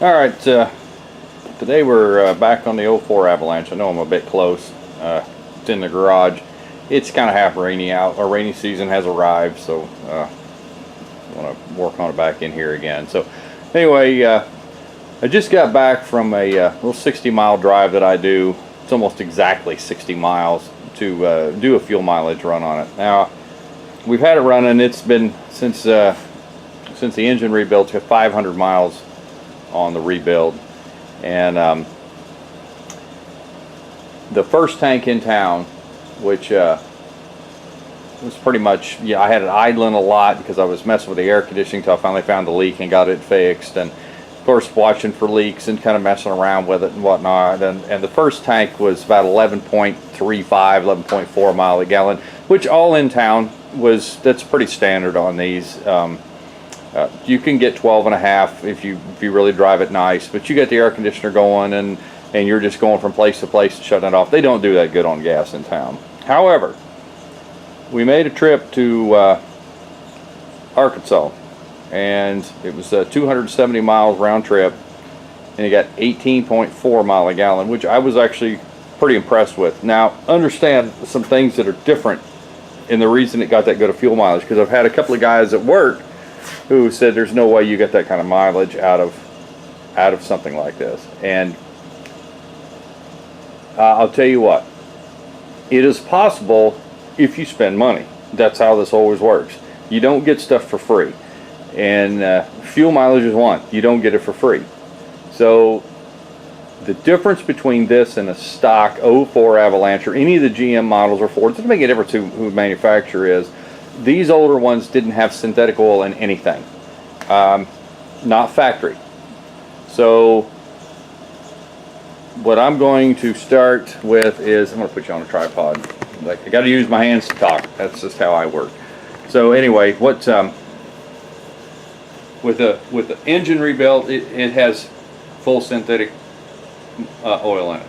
All right, today we're back on the '04 Avalanche. I know I'm a bit close. It's in the garage. It's kind of half rainy out. Our rainy season has arrived, so I want to work on it back in here again. So anyway, I just got back from a little 60-mile drive that I do. It's almost exactly 60 miles to do a fuel mileage run on it. Now, we've had it running. It's been since the engine rebuilt, to 500 miles on the rebuild, and the first tank in town, which was pretty much, I had it idling a lot because I was messing with the air conditioning until I finally found the leak and got it fixed, and of course watching for leaks and kind of messing around with it and whatnot. And the first tank was about 11.35, 11.4 mile a gallon, which all in town that's pretty standard on these. You can get 12 and a half if you really drive it nice, but you get the air conditioner going and you're just going from place to place and shutting it off. They don't do that good on gas in town. However, we made a trip to Arkansas, and it was 270 miles round trip, and you got 18.4 mile a gallon, which I was actually pretty impressed with. Now, understand some things that are different in the reason it got that good of fuel mileage, because I've had a couple of guys at work who said there's no way you get that kind of mileage out of something like this. And I'll tell you what, it is possible if you spend money. That's how this always works. You don't get stuff for free, and fuel mileage is one. You don't get it for free. So the difference between this and a stock '04 Avalanche or any of the GM models or Fords, it doesn't make a difference who the manufacturer is. These older ones didn't have synthetic oil in anything, not factory. So what I'm going to start with is, I'm going to put you on a tripod. Like, I got to use my hands to talk. That's just how I work. So anyway, what with the engine rebuilt, it has full synthetic oil in it.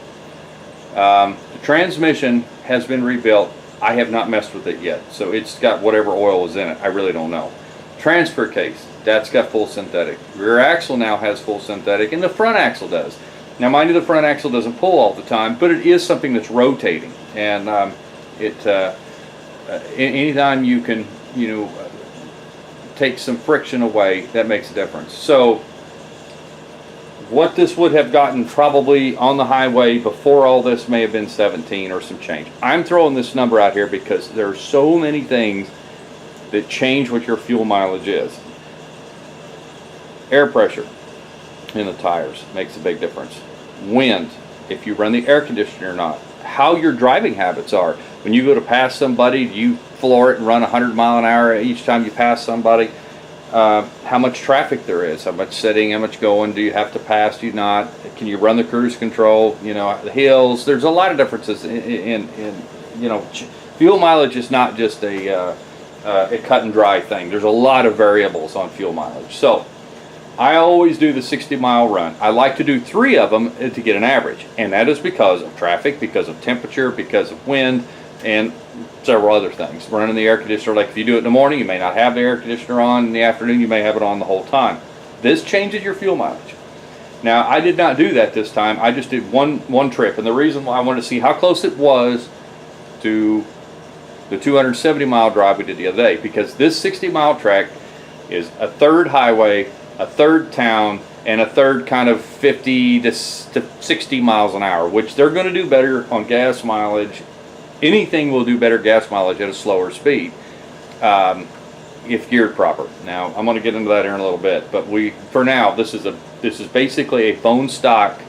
The transmission has been rebuilt. I have not messed with it yet, so it's got whatever oil is in it. I really don't know. Transfer case, that's got full synthetic. Rear axle now has full synthetic, and the front axle does. Now, mind you, the front axle doesn't pull all the time, but it is something that's rotating, and anytime you can, take some friction away, that makes a difference. So what this would have gotten probably on the highway before all this may have been 17 or some change. I'm throwing this number out here because there are so many things that change what your fuel mileage is. Air pressure in the tires makes a big difference. Wind, if you run the air conditioner or not. How your driving habits are. When you go to pass somebody, do you floor it and run 100 mile an hour each time you pass somebody? How much traffic there is, how much sitting, how much going, do you have to pass, do you not, can you run the cruise control, the hills. There's a lot of differences in fuel mileage is not just a cut and dry thing. There's a lot of variables on fuel mileage. So I always do the 60-mile run. I like to do 3 of them to get an average, and that is because of traffic, because of temperature, because of wind, and several other things. Running the air conditioner, like if you do it in the morning, you may not have the air conditioner on. In the afternoon, you may have it on the whole time. This changes your fuel mileage. Now, I did not do that this time. I just did one trip, and the reason why I wanted to see how close it was to the 270-mile drive we did the other day, because this 60-mile track is a third highway, a third town, and a third kind of 50 to 60 miles an hour, which they're going to do better on gas mileage. Anything will do better gas mileage at a slower speed if geared proper. Now, I'm going to get into that here in a little bit, but for now, this is basically a bone stock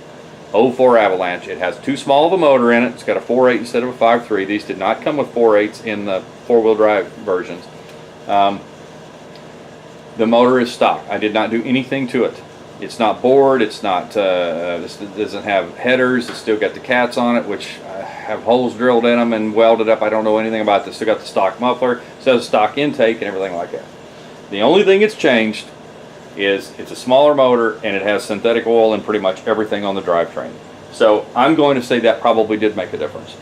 '04 Avalanche. It has too small of a motor in it. It's got a 4.8 instead of a 5.3. These did not come with 4.8s in the four-wheel drive versions. The motor is stock. I did not do anything to it. It's not bored. It's not. This doesn't have headers. It's still got the cats on it, which have holes drilled in them and welded up. I don't know anything about this. Still got the stock muffler. Still has stock intake and everything like that. The only thing it's changed is it's a smaller motor and it has synthetic oil in pretty much everything on the drivetrain. So I'm going to say that probably did make a difference.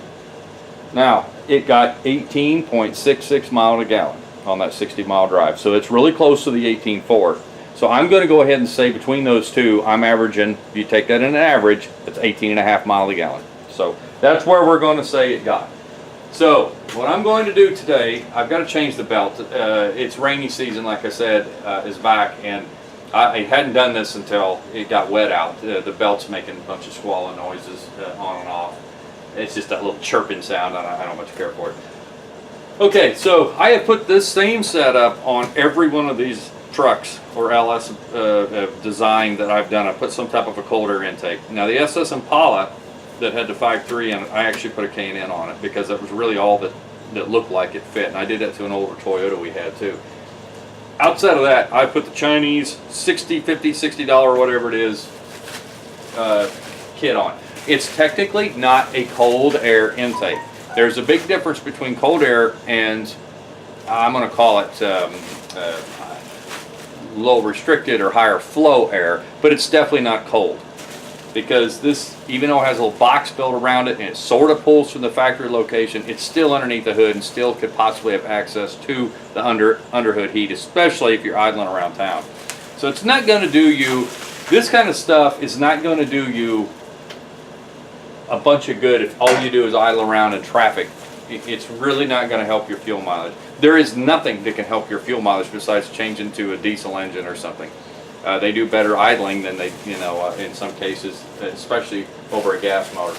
Now, it got 18.66 miles a gallon on that 60-mile drive. So it's really close to the 18.4. So I'm going to go ahead and say between those two, I'm averaging, if you take that in an average, it's 18.5 miles a gallon. So that's where we're going to say it got. So what I'm going to do today, I've got to change the belt. It's rainy season, like I said, is back, and I hadn't done this until it got wet out. The belt's making a bunch of squalling noises on and off. It's just that little chirping sound, and I don't much care for it. Okay, so I have put this same setup on every one of these trucks or LS design that I've done. I put some type of a cold air intake. Now the SS Impala that had the 5.3 in it, I actually put a K&N on it because that was really all that looked like it fit, and I did that to an older Toyota we had too. Outside of that, I put the Chinese $50, $60, whatever it is, kit on. It's technically not a cold air intake. There's a big difference between cold air and, I'm going to call it low restricted or higher flow air, but it's definitely not cold. Because this, even though it has a little box built around it and it sort of pulls from the factory location, it's still underneath the hood and still could possibly have access to the underhood heat, especially if you're idling around town. So it's not going to do you, this kind of stuff is not going to do you a bunch of good if all you do is idle around in traffic. It's really not going to help your fuel mileage. There is nothing that can help your fuel mileage besides changing to a diesel engine or something. They do better idling than they, in some cases, especially over a gas motor.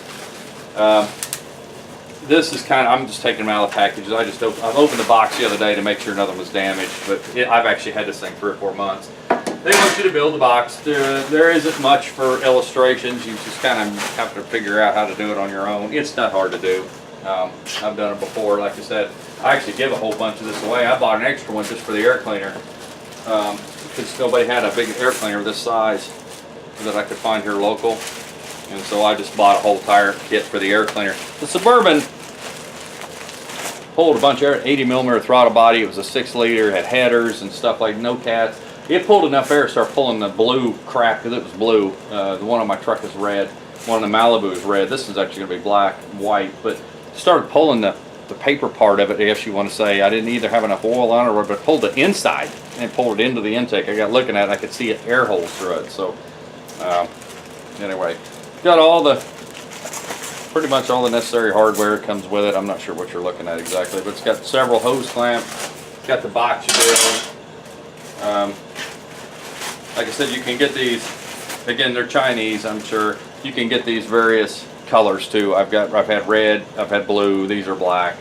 This is kind of, I'm just taking them out of the packages. I opened the box the other day to make sure nothing was damaged, but I've actually had this thing 3 or 4 months. They want you to build the box. There isn't much for illustrations. You just kind of have to figure out how to do it on your own. It's not hard to do. I've done it before. Like I said, I actually give a whole bunch of this away. I bought an extra one just for the air cleaner. Because nobody had a big air cleaner this size that I could find here local, and so I just bought a whole tire kit for the air cleaner. The Suburban pulled a bunch of air, 80 millimeter throttle body. It was a 6-liter, had headers and stuff like no cats. It pulled enough air to start pulling the blue crap because it was blue. The one on my truck is red. One on the Malibu is red. This is actually going to be black and white, but started pulling the paper part of it, I guess you want to say. I didn't either have enough oil on it, or but pulled the inside and pulled it into the intake. I got looking at it, I could see air holes through it. So anyway, got pretty much all the necessary hardware comes with it. I'm not sure what you're looking at exactly, but it's got several hose clamps. It's got the box you build. Like I said, you can get these, again, they're Chinese, I'm sure. You can get these various colors too. I've had red, I've had blue, these are black.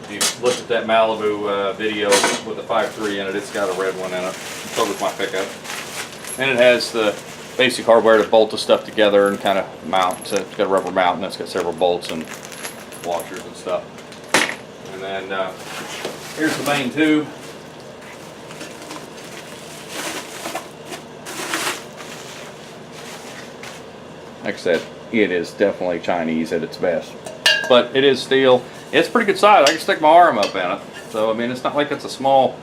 If you look at that Malibu video with the 5.3 in it, it's got a red one in it. So does my pickup. And it has the basic hardware to bolt the stuff together and kind of mount. So it's got a rubber mount and it's got several bolts and washers and stuff. And then here's the main tube. Like I said, it is definitely Chinese at its best. But it is steel. It's pretty good size. I can stick my arm up in it. So, I mean, it's not like it's a small...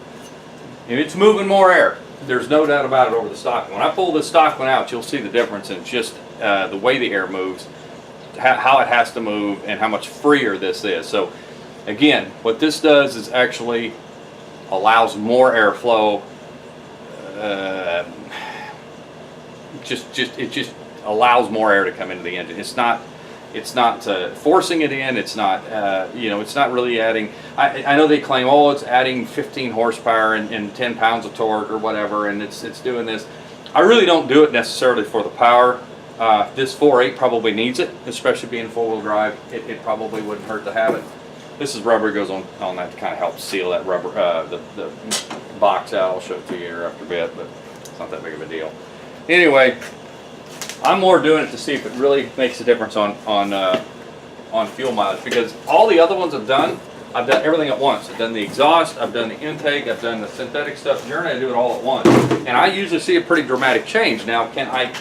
It's moving more air. There's no doubt about it over the stock one. When I pull this stock one out, you'll see the difference in just the way the air moves, how it has to move, and how much freer this is. So, again, what this does is actually allows more airflow. It just allows more air to come into the engine. It's not forcing it in. It's not it's not really adding. I know they claim, oh, it's adding 15 horsepower and 10 pounds of torque or whatever, and it's doing this. I really don't do it necessarily for the power. This 4.8 probably needs it, especially being four-wheel drive. It probably wouldn't hurt to have it. This is rubber, goes on that to kind of help seal that rubber the box out. I'll show it to you here after a bit, but it's not that big of a deal. Anyway, I'm more doing it to see if it really makes a difference on fuel mileage, because all the other ones I've done everything at once. I've done the exhaust, I've done the intake, I've done the synthetic stuff. Journey, I do it all at once, and I usually see a pretty dramatic change. Now, can I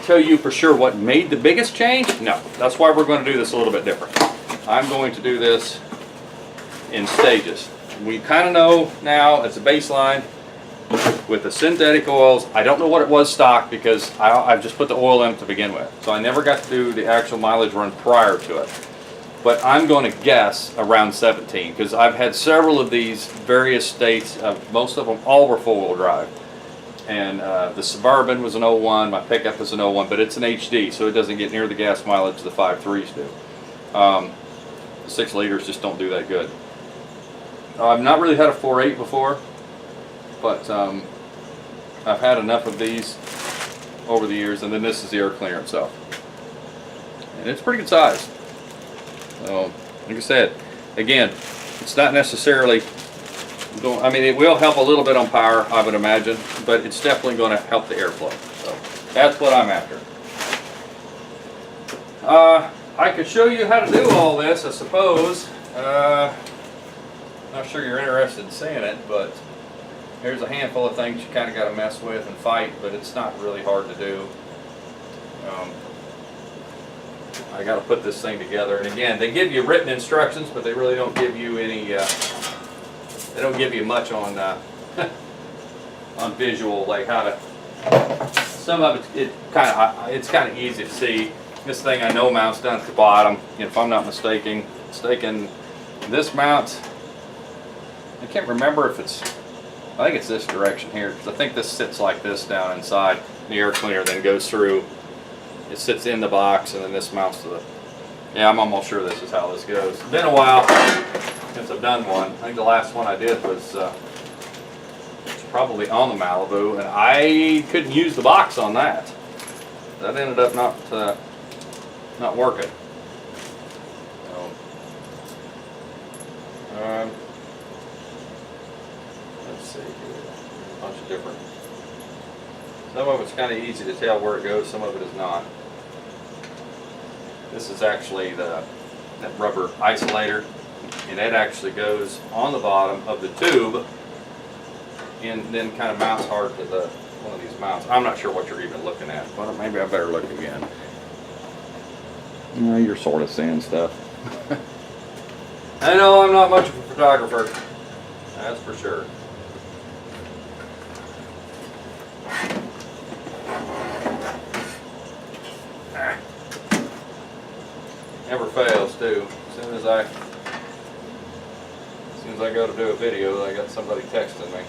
tell you for sure what made the biggest change? No. That's why we're going to do this a little bit different. I'm going to do this in stages. We kind of know now as a baseline with the synthetic oils. I don't know what it was stock because I've just put the oil in it to begin with. So I never got to do the actual mileage run prior to it. but I'm going to guess around 17 because I've had several of these various states. Most of them all were four-wheel drive. And the Suburban was an 01, my pickup is an 01, but it's an HD, so it doesn't get near the gas mileage the 5.3s do. The 6 liters just don't do that good. I've not really had a 4.8 before, but I've had enough of these over the years, and then this is the air cleaner itself. And it's pretty good size. So, like I said, again, it's not necessarily... I mean, it will help a little bit on power, I would imagine, but it's definitely going to help the airflow. So that's what I'm after. I could show you how to do all this, I suppose. Not sure you're interested in seeing it, but here's a handful of things you kind of got to mess with and fight, but it's not really hard to do. I got to put this thing together, and again, they give you written instructions, but they really don't give you any. They don't give you much on on visual, like how to. Some of it's kind of easy to see. This thing I know mounts down at the bottom. If I'm not mistaken, this mounts. I can't remember if it's. I think it's this direction here because I think this sits like this down inside. The air cleaner then goes through. It sits in the box, and then this mounts to the. Yeah, I'm almost sure this is how this goes. It's been a while since I've done one. I think the last one I did was probably on the Malibu, and I couldn't use the box on that. That ended up not working. So, let's see here. A bunch of different. Some of it's kind of easy to tell where it goes. Some of it is not. This is actually that rubber isolator. And it actually goes on the bottom of the tube and then kind of mounts hard to one of these mounts. I'm not sure what you're even looking at, but maybe I better look again. No, you're sort of seeing stuff. I know I'm not much of a photographer, that's for sure. Never fails too. As soon as I go to do a video, I got somebody texting me.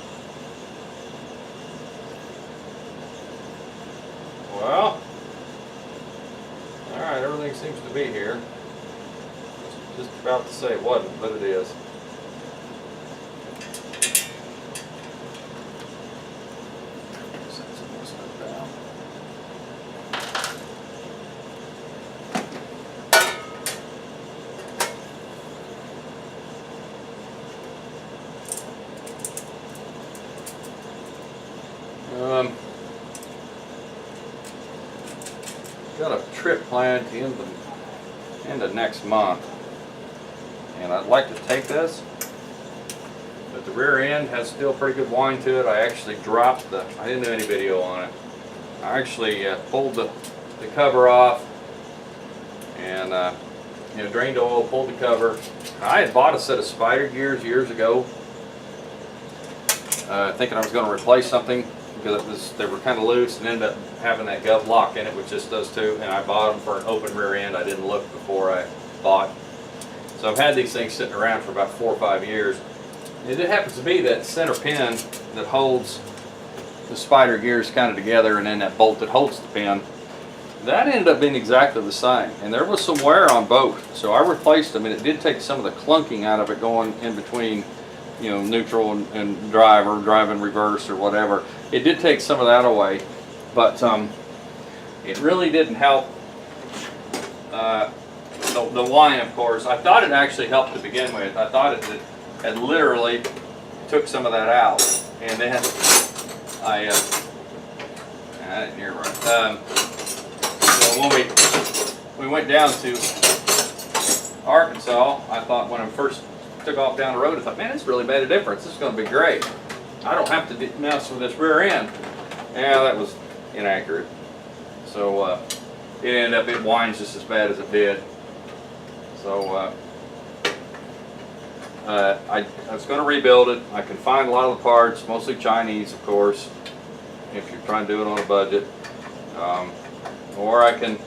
Well, alright, everything seems to be here. Just about to say it wasn't, but it is. Set some more stuff down. Got a trip planned at the end of next month, and I'd like to take this, but the rear end has still pretty good whine to it. I actually dropped I didn't do any video on it. I actually pulled the cover off and drained oil, pulled the cover. I had bought a set of spider gears years ago, thinking I was going to replace something because they were kind of loose and ended up having that gov lock in it, which this does too, and I bought them for an open rear end. I didn't look before I bought. So I've had these things sitting around for about 4 or 5 years. And it happens to be that center pin that holds the spider gears kind of together, and then that bolt that holds the pin, that ended up being exactly the same. And there was some wear on both, so I replaced them, and it did take some of the clunking out of it going in between, neutral and drive, or drive in reverse or whatever. It did take some of that away, but it really didn't help the whine, of course. I thought it actually helped to begin with. I thought it had literally took some of that out, and then I didn't hear right. So when we went down to Arkansas, I thought when I first took off down the road, I thought, man, it's really made a difference. This is going to be great. I don't have to mess with this rear end. Yeah, that was inaccurate. So it ended up, it whines just as bad as it did. So I was going to rebuild it. I can find a lot of the parts, mostly Chinese, of course, if you're trying to do it on a budget. Or I can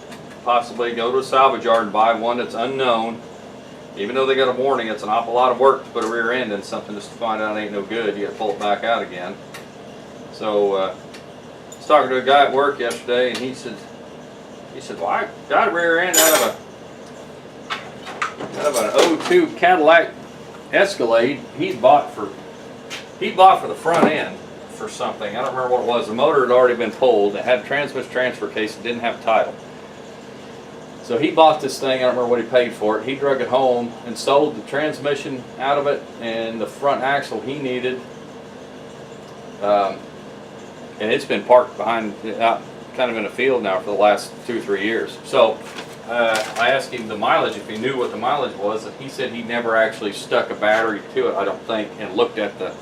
possibly go to a salvage yard and buy one that's unknown Even though they got a warning, it's an awful lot of work to put a rear end in something just to find out it ain't no good. You got to pull it back out again. So I was talking to a guy at work yesterday, and he said, well, I got a rear end out of an '02 Cadillac Escalade. He bought for the front end for something. I don't remember what it was. The motor had already been pulled. It had a transmission transfer case. It didn't have title. So he bought this thing. I don't remember what he paid for it. He drug it home and sold the transmission out of it and the front axle he needed. And it's been parked behind, out kind of in a field now for the last 2 or 3 years. So I asked him the mileage, if he knew what the mileage was, and he said he never actually stuck a battery to it, I don't think, and looked at the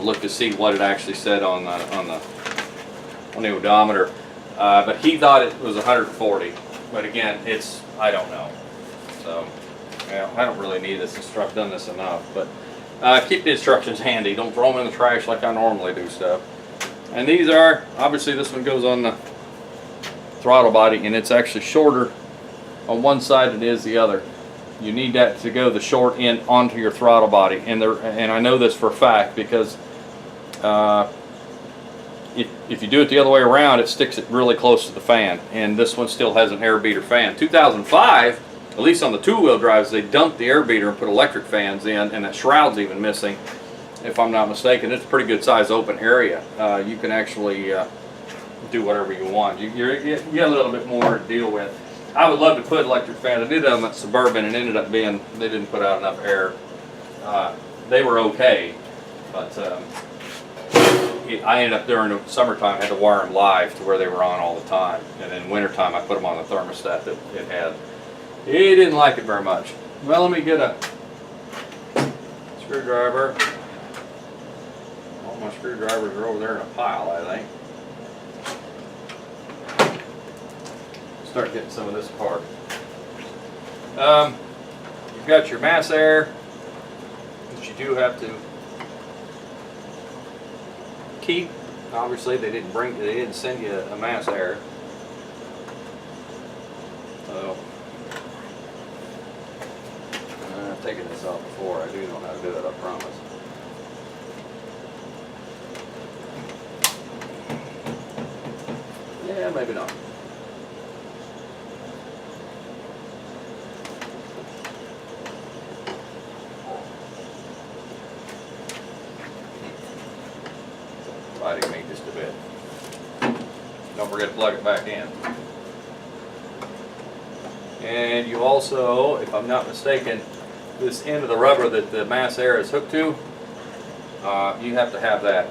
looked to see what it actually said on the odometer. But he thought it was 140. But again, I don't know. So well, I don't really need this. I've done this enough. But keep the instructions handy. Don't throw them in the trash like I normally do stuff. And these are, obviously this one goes on the throttle body, and it's actually shorter on one side than it is the other. You need that to go the short end onto your throttle body, and I know this for a fact because if you do it the other way around, it sticks it really close to the fan, and this one still has an air beater fan. 2005, at least on the two-wheel drives, they dumped the air beater and put electric fans in, and that shroud's even missing, if I'm not mistaken. It's a pretty good size open area. You can actually do whatever you want. You get a little bit more to deal with. I would love to put electric fans. I did them at Suburban, and ended up being, they didn't put out enough air. They were okay, but I ended up during the summertime had to wire them live to where they were on all the time, and in wintertime I put them on the thermostat that it had. He didn't like it very much. Well, let me get a screwdriver. All my screwdrivers are over there in a pile, I think. Start getting some of this apart. You've got your mass air, which you do have to keep. Obviously, they didn't send you a mass air. So I've taken this off before. I do know how to do it, I promise. Yeah, maybe not. Biting me just a bit. Don't forget to plug it back in. And you also, if I'm not mistaken, this end of the rubber that the mass air is hooked to, you have to have that.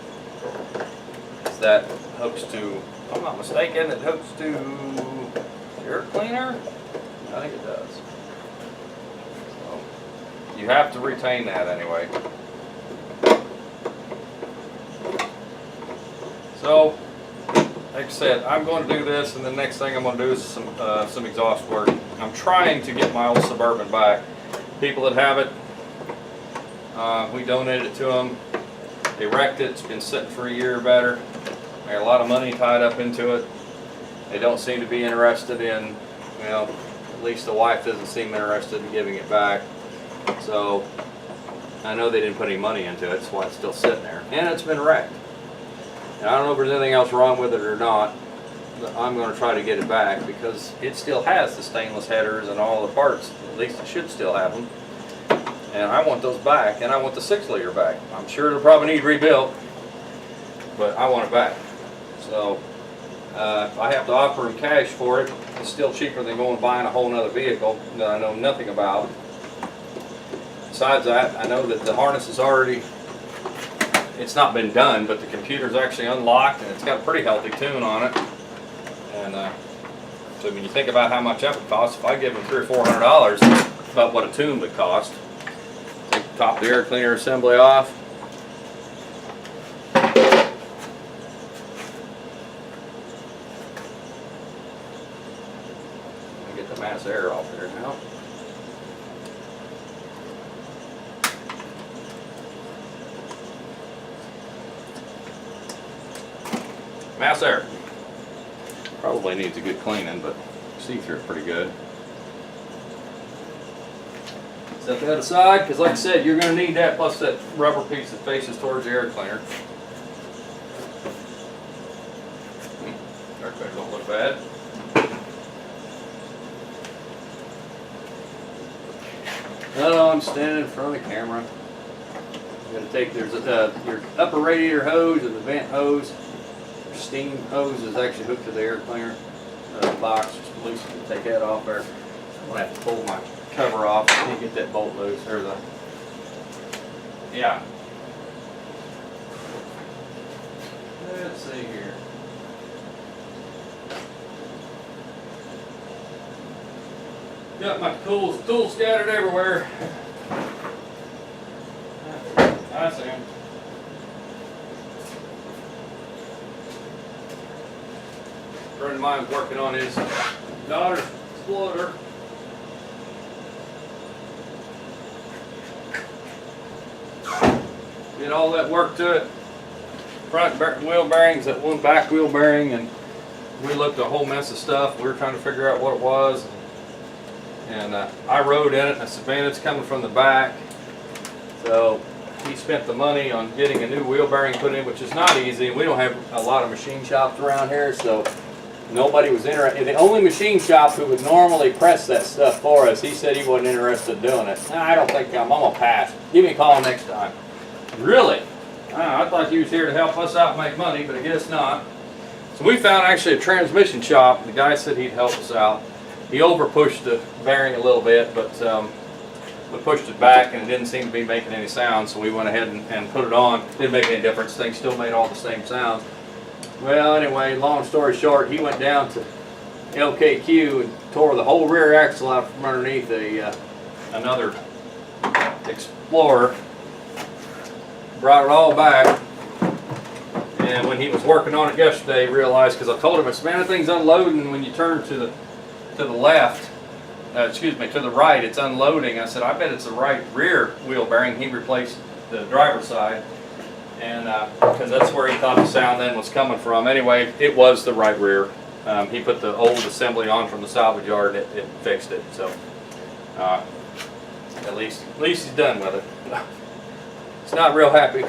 That hooks to, if I'm not mistaken, it hooks to air cleaner? I think it does. So you have to retain that anyway. So, like I said, I'm going to do this, and the next thing I'm going to do is some exhaust work. I'm trying to get my old Suburban back. People that have it, we donated it to them. They wrecked it. It's been sitting for a year or better. I got a lot of money tied up into it. They don't seem to be interested in, well, at least the wife doesn't seem interested in giving it back. So, I know they didn't put any money into it, that's why it's still sitting there. And it's been wrecked. And I don't know if there's anything else wrong with it or not, but I'm going to try to get it back because it still has the stainless headers and all the parts. At least it should still have them. And I want those back, and I want the 6-liter back. I'm sure it'll probably need rebuilt, but I want it back. So if I have to offer them cash for it, it's still cheaper than going and buying a whole nother vehicle that I know nothing about. Besides that, I know that the harness is already, it's not been done, but the computer's actually unlocked, and it's got a pretty healthy tune on it. And so when you think about how much that would cost, if I give them $300 or $400, that's about what a tune would cost. Take the top of the air cleaner assembly off. Get the mass air off there now. Mass air. Probably needs a good cleaning, but see through it pretty good. Set that aside, because like I said, you're going to need that plus that rubber piece that faces towards the air cleaner. Air cleaner don't look bad. Oh, I'm standing in front of the camera. You're going to take, there's your upper radiator hose and the vent hose. Your steam hose is actually hooked to the air cleaner box. Just loose and take that off there. I'm going to have to pull my cover off and get that bolt loose. Or the, yeah. Let's see here. Got my tools scattered everywhere. I see them. A friend of mine's working on his daughter's exploder. Did all that work to it. Front wheel bearings, that one back wheel bearing, and we looked at a whole mess of stuff. We were trying to figure out what it was. And I rode in it, and I said, man, it's coming from the back. So he spent the money on getting a new wheel bearing put in, which is not easy. We don't have a lot of machine shops around here, so nobody was interested. The only machine shop who would normally press that stuff for us, he said he wasn't interested in doing it. Nah, I don't think I'm going to pass. Give me a call next time. Really? I thought he was here to help us out and make money, but I guess not. So we found actually a transmission shop. The guy said he'd help us out. He over pushed the bearing a little bit, but we pushed it back and it didn't seem to be making any sound, so we went ahead and put it on. Didn't make any difference. Things still made all the same sounds. Well, anyway, long story short, he went down to LKQ and tore the whole rear axle out from underneath another Explorer. Brought it all back, and when he was working on it yesterday, he realized, because I told him, I said, man, that thing's unloading when you turn to the left, excuse me, to the right, it's unloading. I said, I bet it's the right rear wheel bearing. He replaced the driver's side, and because that's where he thought the sound then was coming from. Anyway, it was the right rear. He put the old assembly on from the salvage yard, and it fixed it. So at least he's done with it. It's not real happy,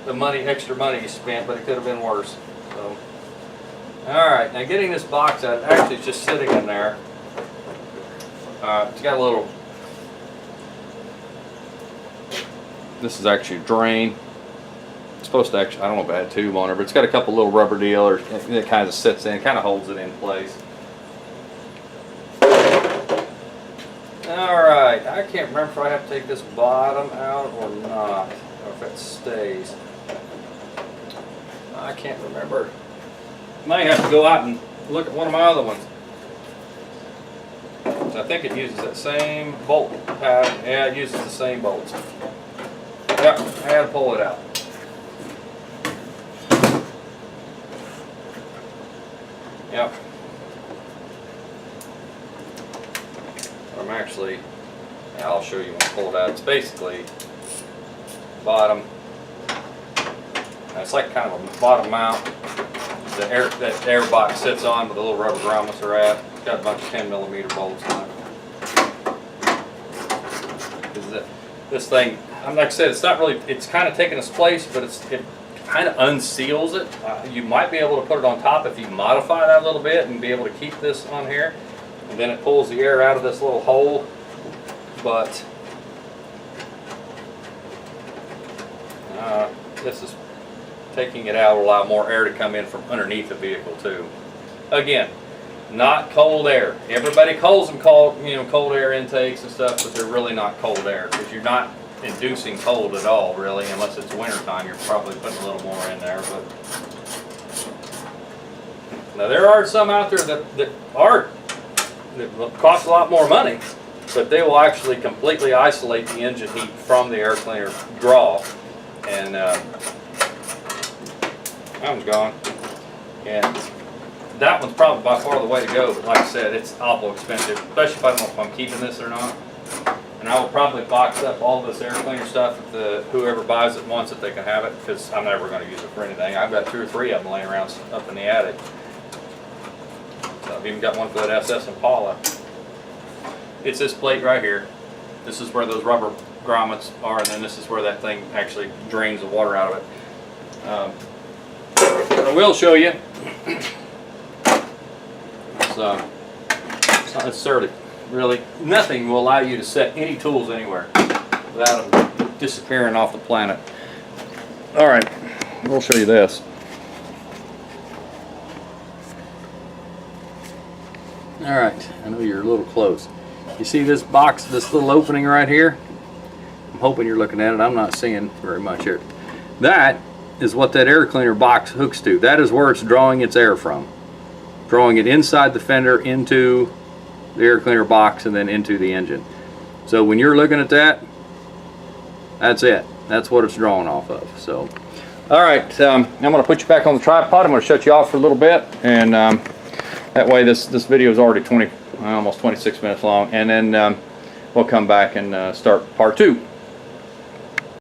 the extra money he spent, but it could have been worse. So, all right, now getting this box out, actually it's just sitting in there. It's got a little, this is actually a drain. It's supposed to actually, I don't know if it had a tube on it, but it's got a couple little rubber dealers that kind of sits in, kind of holds it in place. All right, I can't remember if I have to take this bottom out or not, or if it stays. I can't remember. Might have to go out and look at one of my other ones. I think it uses that same bolt pattern. Yeah, it uses the same bolts. Yep, I had to pull it out. Yep. I'm actually, I'll show you when I pull it out. It's basically bottom. It's like kind of a bottom mount. That air box sits on with the little rubber grommets are at. It's got a bunch of 10mm bolts on it. This thing, like I said, it's not really, it's kind of taking its place, but it kind of unseals it. You might be able to put it on top if you modify that a little bit and be able to keep this on here. And then it pulls the air out of this little hole. But this is taking it out, will allow more air to come in from underneath the vehicle too. Again, not cold air. Everybody calls them cold air intakes and stuff, but they're really not cold air because you're not inducing cold at all, really, unless it's wintertime. You're probably putting a little more in there. But now there are some out there that cost a lot more money, but they will actually completely isolate the engine heat from the air cleaner draw. And that one's gone. And that one's probably by far the way to go, but like I said, it's awful expensive, especially if I don't know if I'm keeping this or not. And I will probably box up all this air cleaner stuff if whoever buys it wants it, they can have it, because I'm never going to use it for anything. I've got 2 or 3 of them laying around up in the attic. So I've even got one for that SS Impala. It's this plate right here. This is where those rubber grommets are, and then this is where that thing actually drains the water out of it. What I will show you, it's not necessarily, really, nothing will allow you to set any tools anywhere without them disappearing off the planet. All right, we'll show you this. All right, I know you're a little close. You see this box, this little opening right here? I'm hoping you're looking at it. I'm not seeing very much here. That is what that air cleaner box hooks to. That is where it's drawing its air from. Drawing it inside the fender into the air cleaner box and then into the engine. So when you're looking at that, that's it. That's what it's drawing off of. So, all right, I'm going to put you back on the tripod. I'm going to shut you off for a little bit, and that way this video is already almost 26 minutes long, and then we'll come back and start part 2.